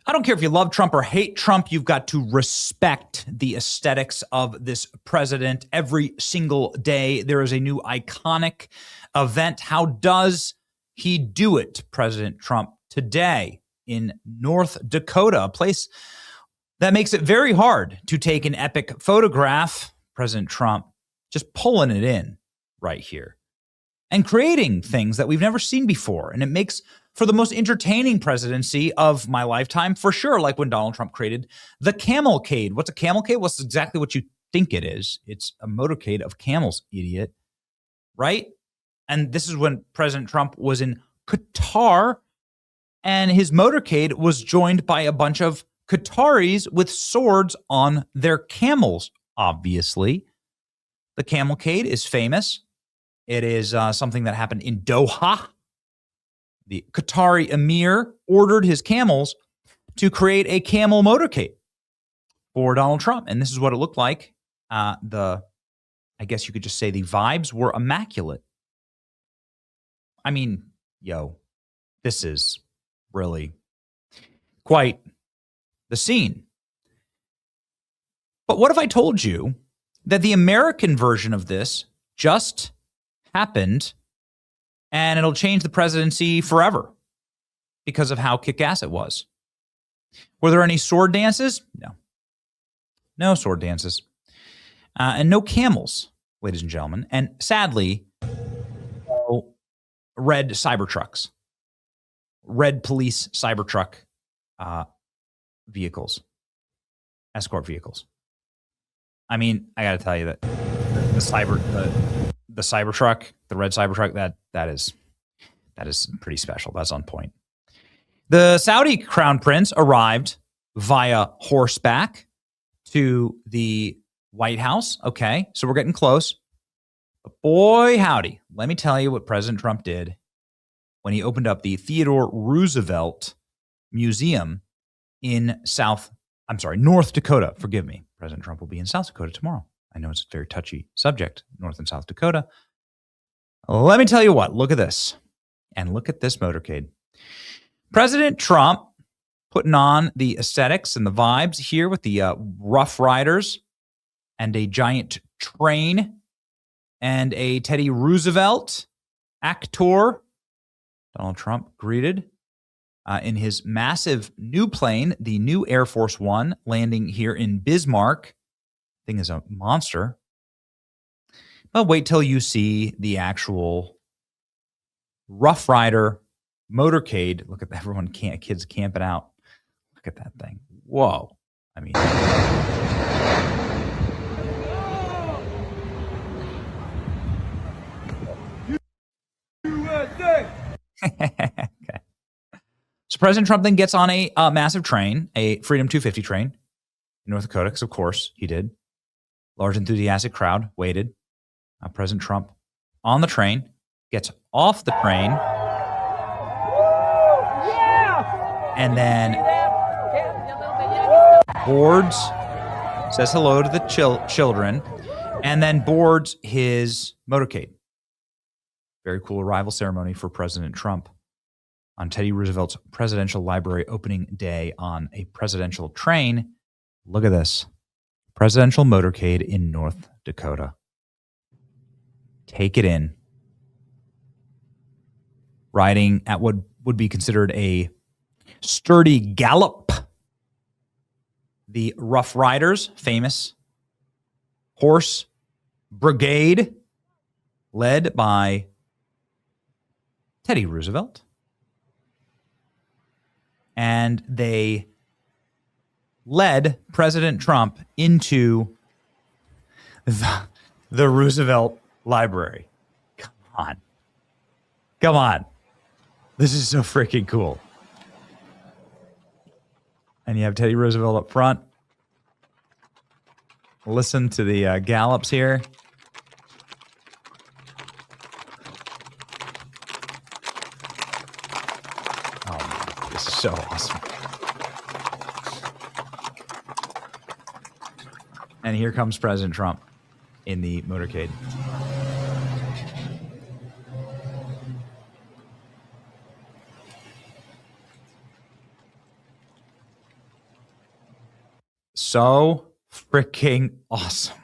I don't care if you love Trump or hate Trump, you've got to respect the aesthetics of this president. Every single day, there is a new iconic event. How does he do it, President Trump? Today in North Dakota, a place that makes it very hard to take an epic photograph. President Trump just pulling it in right here and creating things that we've never seen before. And it makes for the most entertaining presidency of my lifetime, for sure, like when Donald Trump created the camelcade. What's a camelcade? Well, it's exactly what you think it is. It's a motorcade of camels, idiot. Right? And this is when President Trump was in Qatar, and his motorcade was joined by a bunch of Qataris with swords on their camels, obviously. The camelcade is famous. It is something that happened in Doha. The Qatari emir ordered his camels to create a camel motorcade for Donald Trump. And this is what it looked like. I guess you could just say the vibes were immaculate. I mean, this is really quite the scene. But what if I told you that the American version of this just happened and it'll change the presidency forever because of how kick-ass it was? Were there any sword dances? No. No sword dances. And no camels, ladies and gentlemen. And sadly, no red Cybertrucks. Red police Cybertruck vehicles. Escort vehicles. I mean, I got to tell you that the Cybertruck, the red Cybertruck, that is pretty special. That's on point. The Saudi crown prince arrived via horseback to the White House. Okay, so we're getting close. But boy, howdy, let me tell you what President Trump did when he opened up the Theodore Roosevelt Museum in North Dakota. Forgive me. President Trump will be in South Dakota tomorrow. I know it's a very touchy subject, North and South Dakota. Let me tell you what, look at this. And look at this motorcade. President Trump putting on the aesthetics and the vibes here with the Rough Riders and a giant train and a Teddy Roosevelt actor. Donald Trump greeted in his massive new plane, the new Air Force One, landing here in Bismarck. Thing is a monster. But wait till you see the actual Rough Rider motorcade. Look at everyone, kids camping out. Look at that thing. Whoa. I mean, okay. So President Trump then gets on a massive train, a Freedom 250 train in North Dakota, because of course he did. Large enthusiastic crowd waited. President Trump on the train, gets off the train, and then boards, says hello to the children, and then boards his motorcade. Very cool arrival ceremony for President Trump on Teddy Roosevelt's Presidential Library opening day on a presidential train. Look at this. Presidential motorcade in North Dakota. Take it in. Riding at what would be considered a sturdy gallop. The Rough Riders, famous horse brigade, led by Teddy Roosevelt. And they led President Trump into the Roosevelt Library. Come on. Come on. This is so freaking cool. And you have Teddy Roosevelt up front. Listen to the gallops here. Oh, man, this is so awesome. And here comes President Trump in the motorcade. So freaking awesome.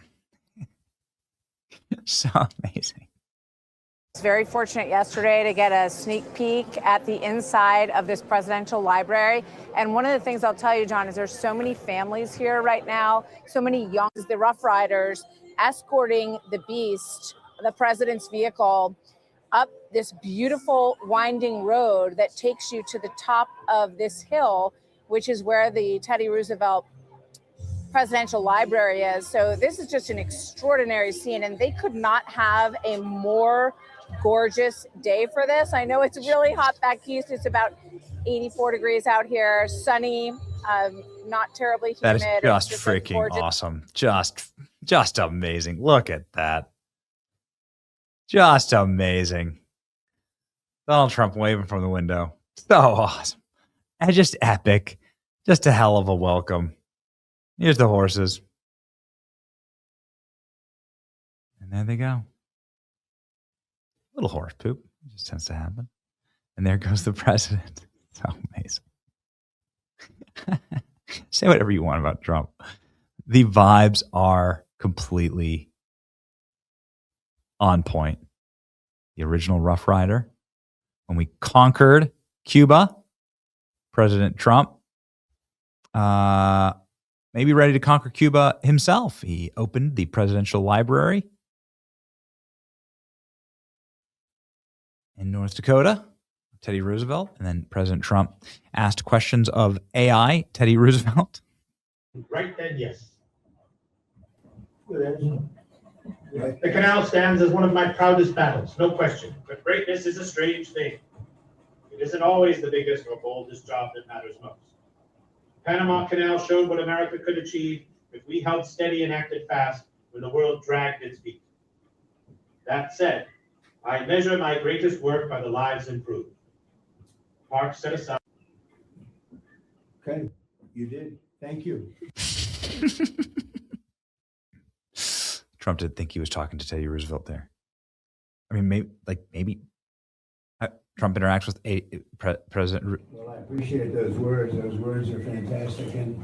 So amazing. I was very fortunate yesterday to get a sneak peek at the inside of this presidential library. And one of the things I'll tell you, John, is there's so many families here right now, so many young, the Rough Riders escorting the beast, the president's vehicle, up this beautiful winding road that takes you to the top of this hill, which is where the Teddy Roosevelt Presidential Library is. So this is just an extraordinary scene, and they could not have a more gorgeous day for this. I know it's really hot back east. It's about 84 degrees out here, sunny, not terribly humid. That is just freaking awesome. Just amazing. Look at that. Just amazing. Donald Trump waving from the window. So awesome. And just epic. Just a hell of a welcome. Here's the horses. And there they go. Little horse poop. It just tends to happen. And there goes the president. So amazing. Say whatever you want about Trump. The vibes are completely on point. The original Rough Rider. When we conquered Cuba, President Trump maybe ready to conquer Cuba himself. He opened the Presidential Library in North Dakota, Teddy Roosevelt, and then President Trump asked questions of AI, Teddy Roosevelt. Right then, yes. The canal stands as one of my proudest battles, no question. But greatness is a strange thing. It isn't always the biggest or boldest job that matters most. The Panama Canal showed what America could achieve if we held steady and acted fast when the world dragged its feet. That said, I measure my greatest work by the lives improved. Parks set aside. Okay, you did. Thank you. Trump did think he was talking to Teddy Roosevelt there. I mean, maybe Trump interacts with President. Well, I appreciate those words. Those words are fantastic, and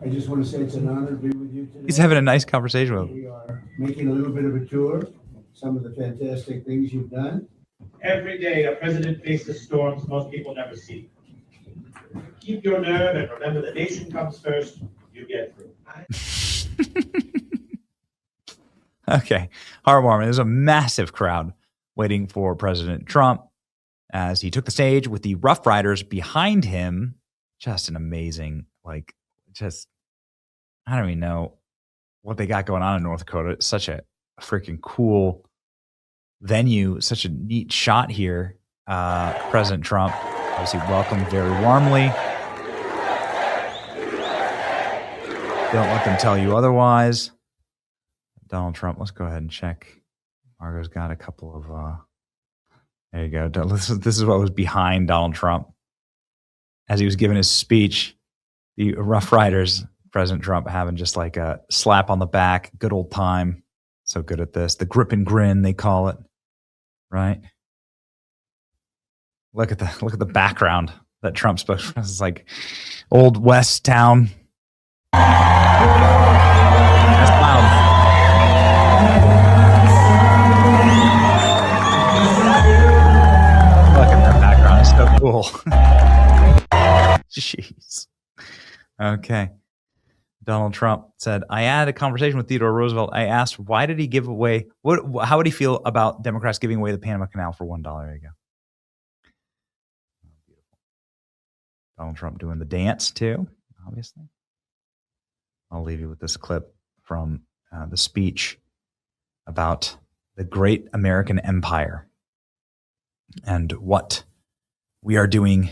I just want to say it's an honor to be with you today. He's having a nice conversation with him. We are making a little bit of a tour. Some of the fantastic things you've done. Every day, a president faces storms most people never see. Keep your nerve and remember the nation comes first. You get through. Okay, heartwarming. There's a massive crowd waiting for President Trump as he took the stage with the Rough Riders behind him. Just an amazing, I don't even know what they got going on in North Dakota. It's such a freaking cool venue, such a neat shot here. President Trump, obviously welcomed very warmly. Don't let them tell you otherwise. Donald Trump, let's go ahead and check. Margot's got a couple of, there you go. This is what was behind Donald Trump. As he was giving his speech, the Rough Riders, President Trump having just like a slap on the back, good old time. So good at this. The grip and grin, they call it. Right? Look at the background that Trump spoke from. It's like old West town. That's loud. Look at that background. It's so cool. Jeez. Okay. Donald Trump said, I had a conversation with Theodore Roosevelt. I asked, why did he give away, how would he feel about Democrats giving away the Panama Canal for $1? There you go. Beautiful. Donald Trump doing the dance too, obviously. I'll leave you with this clip from the speech about the great American empire and what we are doing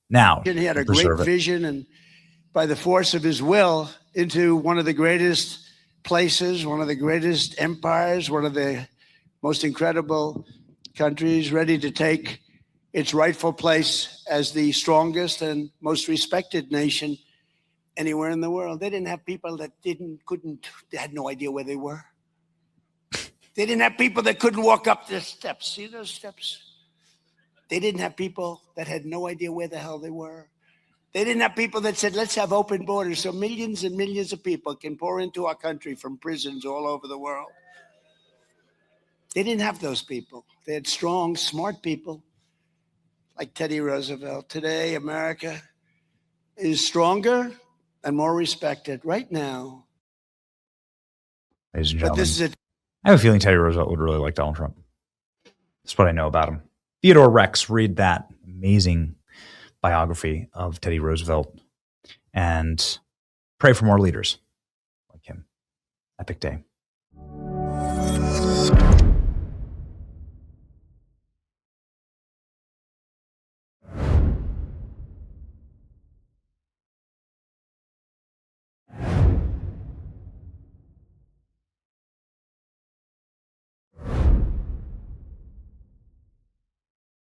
now. He had a great vision, and by the force of his will, into one of the greatest places, one of the greatest empires, one of the most incredible countries, ready to take its rightful place as the strongest and most respected nation anywhere in the world. They didn't have people that they had no idea where they were. They didn't have people that couldn't walk up the steps. See those steps? They didn't have people that had no idea where the hell they were. They didn't have people that said, let's have open borders so millions and millions of people can pour into our country from prisons all over the world. They didn't have those people. They had strong, smart people like Teddy Roosevelt. Today, America is stronger and more respected right now. Ladies and But gentlemen, this is a I have a feeling Teddy Roosevelt would really like Donald Trump. That's what I know about him. Theodore Rex, read that amazing biography of Teddy Roosevelt and pray for more leaders like him. Epic day.